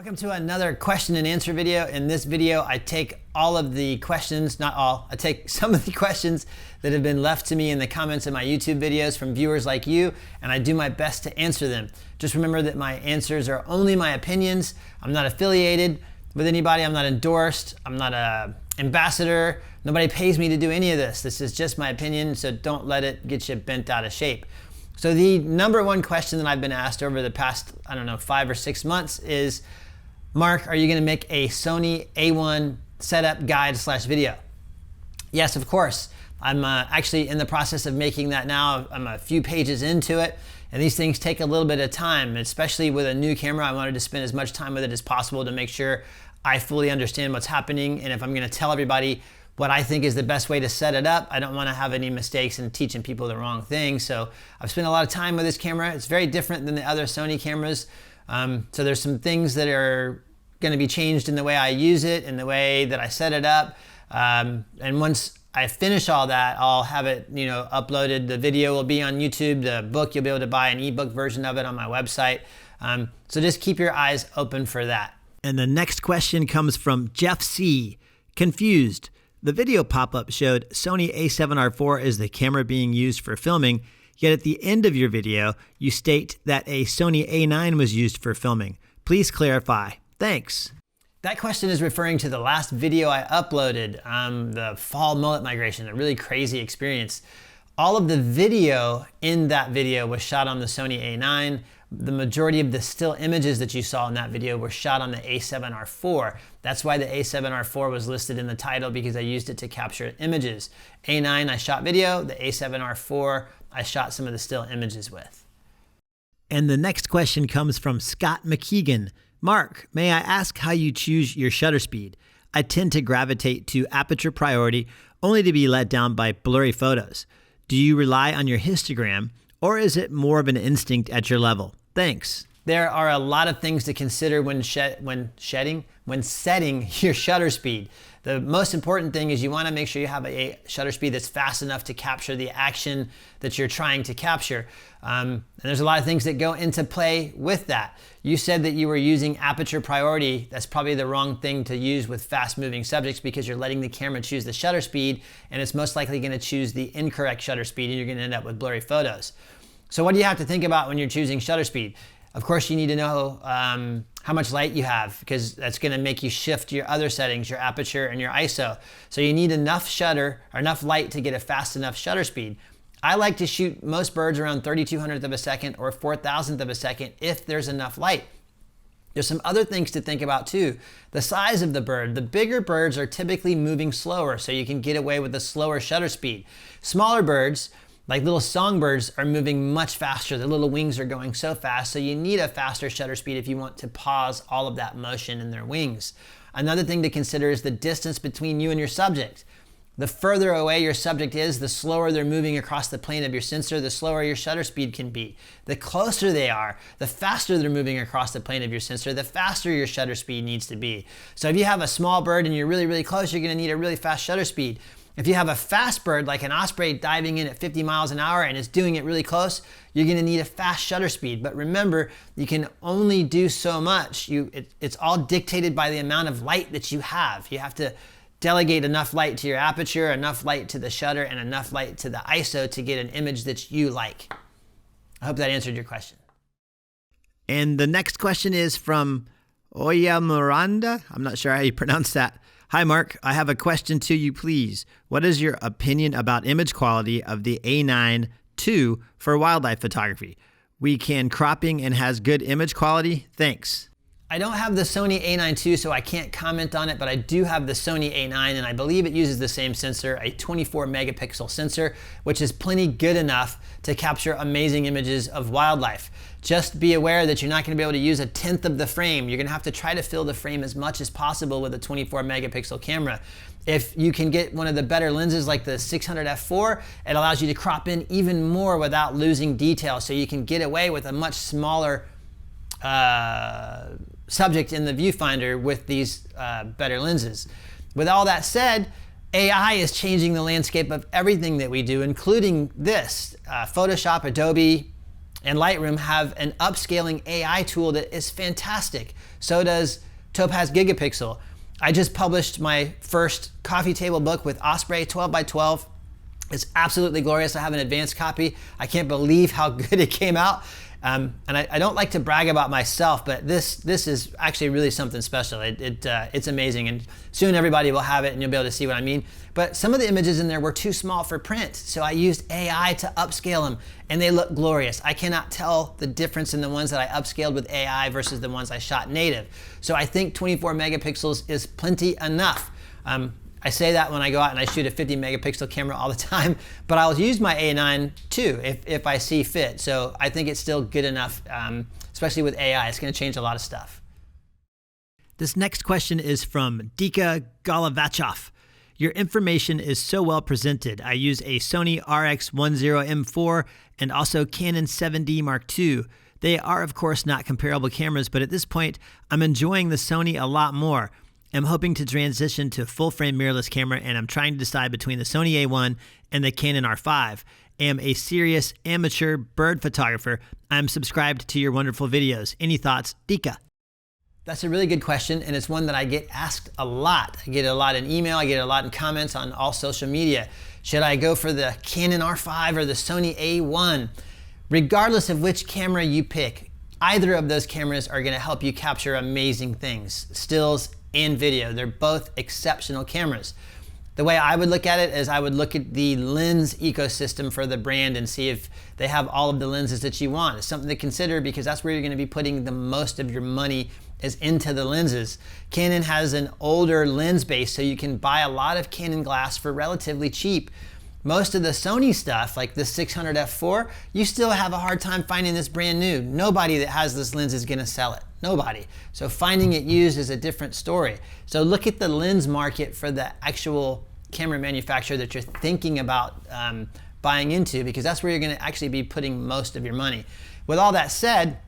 Welcome to another question and answer video. In this video, I take all of the questions, not all, I take some of the questions that have been left to me in the comments of my YouTube videos from viewers like you, and I do my best to answer them. Just remember that my answers are only my opinions. I'm not affiliated with anybody. I'm not endorsed. I'm not an ambassador. Nobody pays me to do any of this. This is just my opinion, so don't let it get you bent out of shape. So the number one question that I've been asked over the past, 5 or 6 months is, Mark, are you gonna make a Sony A1 setup guide / video? Yes, of course. I'm actually in the process of making that now. I'm a few pages into it, and these things take a little bit of time, especially with a new camera. I wanted to spend as much time with it as possible to make sure I fully understand what's happening, and if I'm gonna tell everybody what I think is the best way to set it up, I don't want to have any mistakes and teaching people the wrong thing. So I've spent a lot of time with this camera. It's very different than the other Sony cameras. So there's some things that are going to be changed in the way I use it, in the way that I set it up. And once I finish all that, I'll have it, uploaded. The video will be on YouTube. The book, you'll be able to buy an ebook version of it on my website. So just keep your eyes open for that. And the next question comes from Jeff C. Confused. The video pop-up showed Sony a7R IV is the camera being used for filming, yet at the end of your video, you state that a Sony A9 was used for filming. Please clarify. Thanks. That question is referring to the last video I uploaded, the fall mullet migration, a really crazy experience. All of the video in that video was shot on the Sony A9. The majority of the still images that you saw in that video were shot on the a7R IV. That's why the a7R IV was listed in the title, because I used it to capture images. A9 I shot video, the a7R IV I shot some of the still images with. And the next question comes from Scott McKeegan. Mark, may I ask how you choose your shutter speed? I tend to gravitate to aperture priority only to be let down by blurry photos. Do you rely on your histogram, or is it more of an instinct at your level? Thanks. There are a lot of things to consider when setting your shutter speed. The most important thing is you want to make sure you have a shutter speed that's fast enough to capture the action that you're trying to capture. And there's a lot of things that go into play with that. You said that you were using aperture priority. That's probably the wrong thing to use with fast moving subjects, because you're letting the camera choose the shutter speed, and it's most likely going to choose the incorrect shutter speed, and you're going to end up with blurry photos. So what do you have to think about when you're choosing shutter speed? Of course, you need to know how much light you have, because that's going to make you shift your other settings, your aperture and your ISO. So you need enough shutter or enough light to get a fast enough shutter speed. I like to shoot most birds around 3200th of a second or 4000th of a second if there's enough light. There's some other things to think about too. The size of the bird. The bigger birds are typically moving slower, so you can get away with a slower shutter speed. Smaller birds, like little songbirds, are moving much faster. The little wings are going so fast, so you need a faster shutter speed if you want to pause all of that motion in their wings. Another thing to consider is the distance between you and your subject. The further away your subject is, the slower they're moving across the plane of your sensor, the slower your shutter speed can be. The closer they are, the faster they're moving across the plane of your sensor, the faster your shutter speed needs to be. So if you have a small bird and you're really, really close, you're going to need a really fast shutter speed. If you have a fast bird, like an osprey diving in at 50 miles an hour and it's doing it really close, you're going to need a fast shutter speed. But remember, you can only do so much. It's all dictated by the amount of light that you have. You have to delegate enough light to your aperture, enough light to the shutter, and enough light to the ISO to get an image that you like. I hope that answered your question. And the next question is from Oya Miranda. I'm not sure how you pronounce that. Hi, Mark. I have a question to you, please. What is your opinion about image quality of the A9 II for wildlife photography? We can cropping and has good image quality? Thanks. I don't have the Sony A9 II, so I can't comment on it, but I do have the Sony A9, and I believe it uses the same sensor, a 24 megapixel sensor, which is plenty good enough to capture amazing images of wildlife. Just be aware that you're not going to be able to use 1/10 of the frame. You're going to have to try to fill the frame as much as possible with a 24 megapixel camera. If you can get one of the better lenses like the 600 f4, it allows you to crop in even more without losing detail, so you can get away with a much smaller subject in the viewfinder with these better lenses. With all that said, AI is changing the landscape of everything that we do, including this. Photoshop, Adobe, and Lightroom have an upscaling AI tool that is fantastic. So does Topaz Gigapixel. I just published my first coffee table book with Osprey 12 by 12. It's absolutely glorious. I have an advanced copy. I can't believe how good it came out. And I don't like to brag about myself, but this is actually really something special. It's amazing, and soon everybody will have it and you'll be able to see what I mean. But some of the images in there were too small for print, so I used AI to upscale them, and they look glorious. I cannot tell the difference in the ones that I upscaled with AI versus the ones I shot native. So I think 24 megapixels is plenty enough. I say that when I go out and I shoot a 50 megapixel camera all the time, but I'll use my A9 too if I see fit. So I think it's still good enough, especially with AI. It's going to change a lot of stuff. This next question is from Dika Golovachov. Your information is so well presented. I use a Sony RX10M4 and also Canon 7D Mark II. They are of course not comparable cameras, but at this point I'm enjoying the Sony a lot more. I'm hoping to transition to full-frame mirrorless camera, and I'm trying to decide between the Sony A1 and the Canon R5. I am a serious amateur bird photographer. I'm subscribed to your wonderful videos. Any thoughts, Dika? That's a really good question, and it's one that I get asked a lot. I get a lot in email, I get a lot in comments on all social media. Should I go for the Canon R5 or the Sony A1? Regardless of which camera you pick, either of those cameras are going to help you capture amazing things, stills and video. They're both exceptional cameras. The way I would look at it is I would look at the lens ecosystem for the brand and see if they have all of the lenses that you want. It's something to consider because that's where you're going to be putting the most of your money is into the lenses. Canon has an older lens base, so you can buy a lot of Canon glass for relatively cheap. Most of the Sony stuff, like the 600 f4, you still have a hard time finding this brand new. Nobody that has this lens is gonna sell it. Nobody. So finding it used is a different story. So look at the lens market for the actual camera manufacturer that you're thinking about buying into, because that's where you're gonna actually be putting most of your money. With all that said,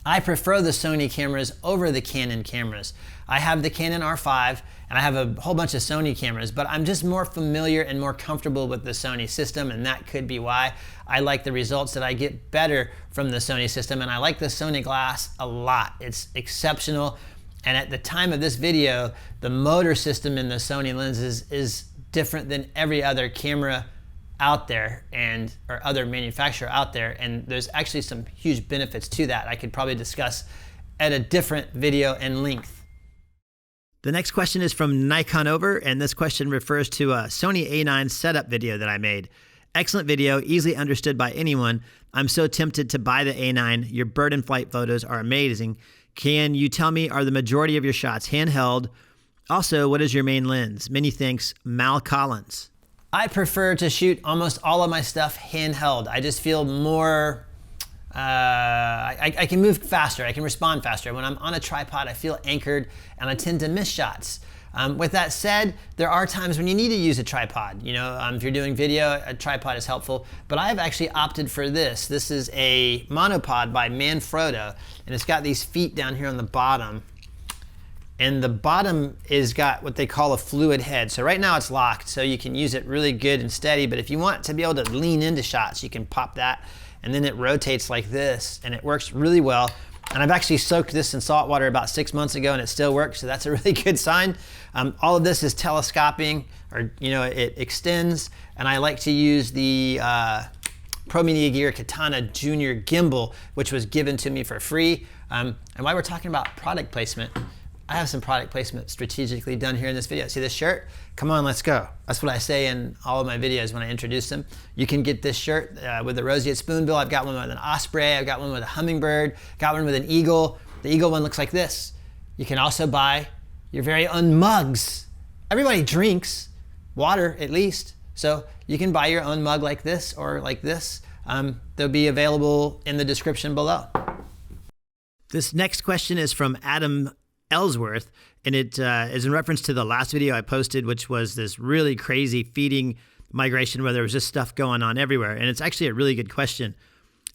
I prefer the Sony cameras over the Canon cameras. I have the Canon R5 and I have a whole bunch of Sony cameras, but I'm just more familiar and more comfortable with the Sony system, and that could be why I like the results that I get better from the Sony system, and I like the Sony glass a lot. It's exceptional, and at the time of this video, the motor system in the Sony lenses is different than every other camera out there or other manufacturer out there, and there's actually some huge benefits to that I could probably discuss at a different video and length. The next question is from Nikon Over, and this question refers to a Sony A9 setup video that I made. Excellent video, easily understood by anyone. I'm so tempted to buy the A9. Your bird in flight photos are amazing. Can you tell me, are the majority of your shots handheld? Also, what is your main lens? Many thanks, Mal Collins. I prefer to shoot almost all of my stuff handheld. I just feel more, I can move faster, I can respond faster. When I'm on a tripod, I feel anchored and I tend to miss shots. With that said, there are times when you need to use a tripod. You know, if you're doing video, a tripod is helpful, but I've actually opted for this. This is a monopod by Manfrotto, and it's got these feet down here on the bottom. And the bottom is got what they call a fluid head. So right now it's locked, so you can use it really good and steady, but if you want to be able to lean into shots, you can pop that, and then it rotates like this, and it works really well. And I've actually soaked this in salt water about 6 months ago, and it still works, so that's a really good sign. All of this is telescoping, or it extends, and I like to use the Pro Media Gear Katana Junior Gimbal, which was given to me for free. And while we're talking about product placement, I have some product placement strategically done here in this video. See this shirt? Come on, let's go. That's what I say in all of my videos when I introduce them. You can get this shirt with the roseate spoonbill. I've got one with an osprey. I've got one with a hummingbird. Got one with an eagle. The eagle one looks like this. You can also buy your very own mugs. Everybody drinks water at least. So you can buy your own mug like this or like this. They'll be available in the description below. This next question is from Adam Ellsworth, and it is in reference to the last video I posted, which was this really crazy feeding migration where there was just stuff going on everywhere. And it's actually a really good question.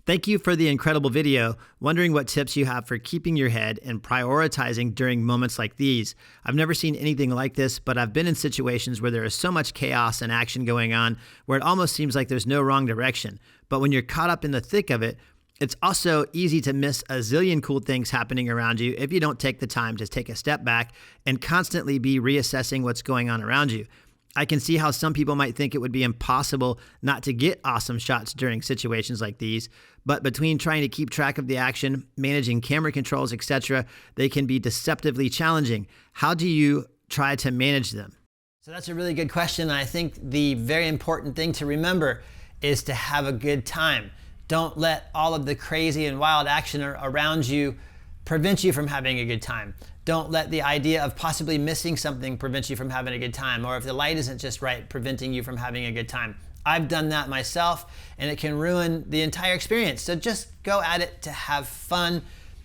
Thank you for the incredible video. Wondering what tips you have for keeping your head and prioritizing during moments like these. I've never seen anything like this, but I've been in situations where there is so much chaos and action going on where it almost seems like there's no wrong direction. But when you're caught up in the thick of it, It's also easy to miss a zillion cool things happening around you if you don't take the time to take a step back and constantly be reassessing what's going on around you. I can see how some people might think it would be impossible not to get awesome shots during situations like these, but between trying to keep track of the action, managing camera controls, etc., they can be deceptively challenging. How do you try to manage them? So that's a really good question. I think the very important thing to remember is to have a good time. Don't let all of the crazy and wild action around you prevent you from having a good time. Don't let the idea of possibly missing something prevent you from having a good time, or if the light isn't just right, preventing you from having a good time. I've done that myself, and it can ruin the entire experience. So just go at it to have fun.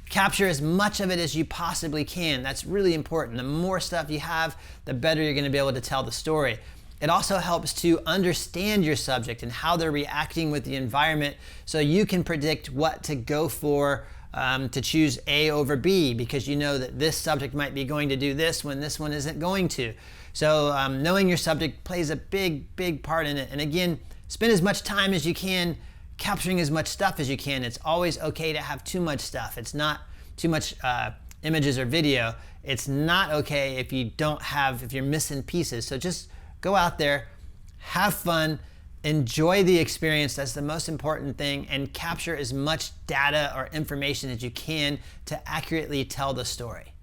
Capture as much of it as you possibly can. That's really important. The more stuff you have, the better you're going to be able to tell the story. It also helps to understand your subject and how they're reacting with the environment, so you can predict what to go for, to choose A over B, because you know that this subject might be going to do this when this one isn't going to. So knowing your subject plays a big part in it. And again, spend as much time as you can capturing as much stuff as you can. It's always okay to have too much stuff. It's not too much images or video. It's not okay if you're missing pieces. So just go out there, have fun, enjoy the experience. That's the most important thing, and capture as much data or information as you can to accurately tell the story.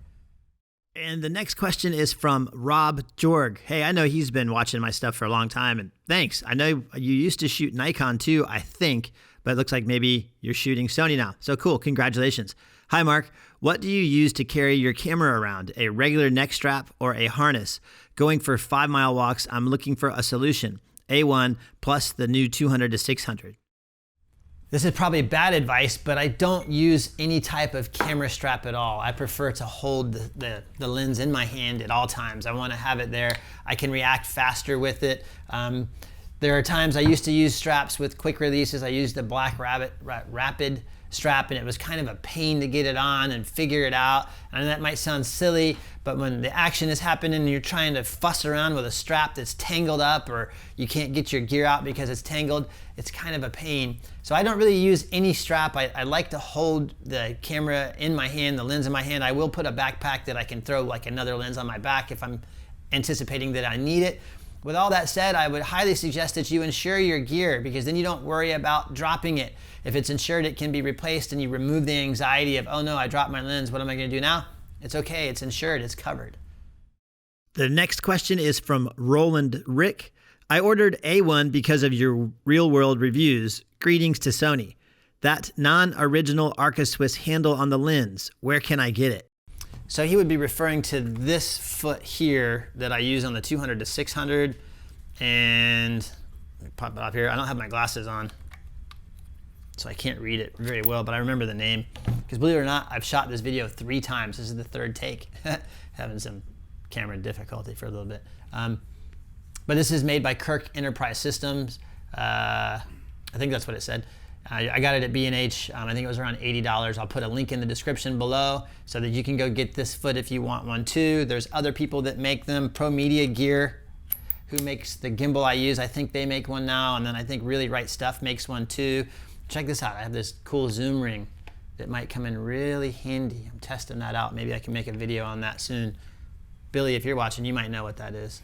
And the next question is from Rob Jorg. Hey, I know he's been watching my stuff for a long time, and thanks. I know you used to shoot Nikon too, I think, but it looks like maybe you're shooting Sony now. So cool, congratulations. Hi Mark, what do you use to carry your camera around? A regular neck strap or a harness? Going for 5-mile walks, I'm looking for a solution. A1 plus the new 200 to 600. This is probably bad advice, but I don't use any type of camera strap at all. I prefer to hold the lens in my hand at all times. I want to have it there. I can react faster with it. There are times I used to use straps with quick releases. I used the Black Rapid strap, and it was kind of a pain to get it on and figure it out. And that might sound silly, but when the action is happening and you're trying to fuss around with a strap that's tangled up, or you can't get your gear out because it's tangled, it's kind of a pain. So I don't really use any strap. I like to hold the camera in my hand, the lens in my hand. I will put a backpack that I can throw like another lens on my back if I'm anticipating that I need it. With all that said, I would highly suggest that you insure your gear, because then you don't worry about dropping it. If it's insured, it can be replaced, and you remove the anxiety of, oh no, I dropped my lens, what am I going to do now? It's okay, it's insured, it's covered. The next question is from Roland Rick. I ordered A1 because of your real-world reviews. Greetings to Sony. That non-original Arca Swiss handle on the lens, where can I get it? So he would be referring to this foot here that I use on the 200 to 600. And let me pop it off here. I don't have my glasses on, so I can't read it very well, but I remember the name. Because believe it or not, I've shot this video 3 times. This is the 3rd take. Having some camera difficulty for a little bit. But this is made by Kirk Enterprise Systems. I think that's what it said. I got it at B&H. I think it was around $80. I'll put a link in the description below so that you can go get this foot if you want one too. There's other people that make them. Pro Media Gear, who makes the gimbal I use, I think they make one now. And then I think Really Right Stuff makes one too. Check this out. I have this cool zoom ring that might come in really handy. I'm testing that out. Maybe I can make a video on that soon. Billy, if you're watching, you might know what that is.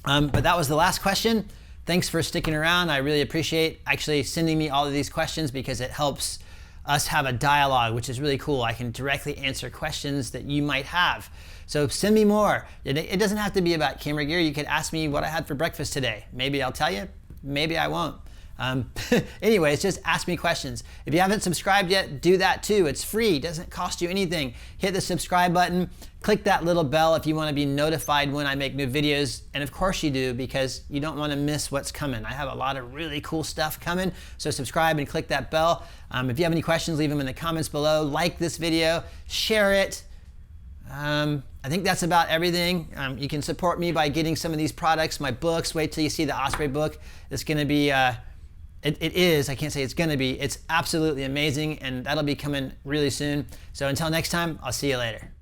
But that was the last question. Thanks for sticking around. I really appreciate actually sending me all of these questions, because it helps us have a dialogue, which is really cool. I can directly answer questions that you might have. So send me more. It doesn't have to be about camera gear. You could ask me what I had for breakfast today. Maybe I'll tell you, maybe I won't. Anyways, just ask me questions. If you haven't subscribed yet, do that too. It's free, doesn't cost you anything. Hit the subscribe button, click that little bell if you want to be notified when I make new videos. And of course you do, because you don't want to miss what's coming. I have a lot of really cool stuff coming, so subscribe and click that bell. If you have any questions, leave them in the comments below. Like this video, share it. I think that's about everything. You can support me by getting some of these products, my books. Wait till you see the Osprey book. It's going to be It is, I can't say it's gonna be, it's absolutely amazing, and that'll be coming really soon. So until next time, I'll see you later.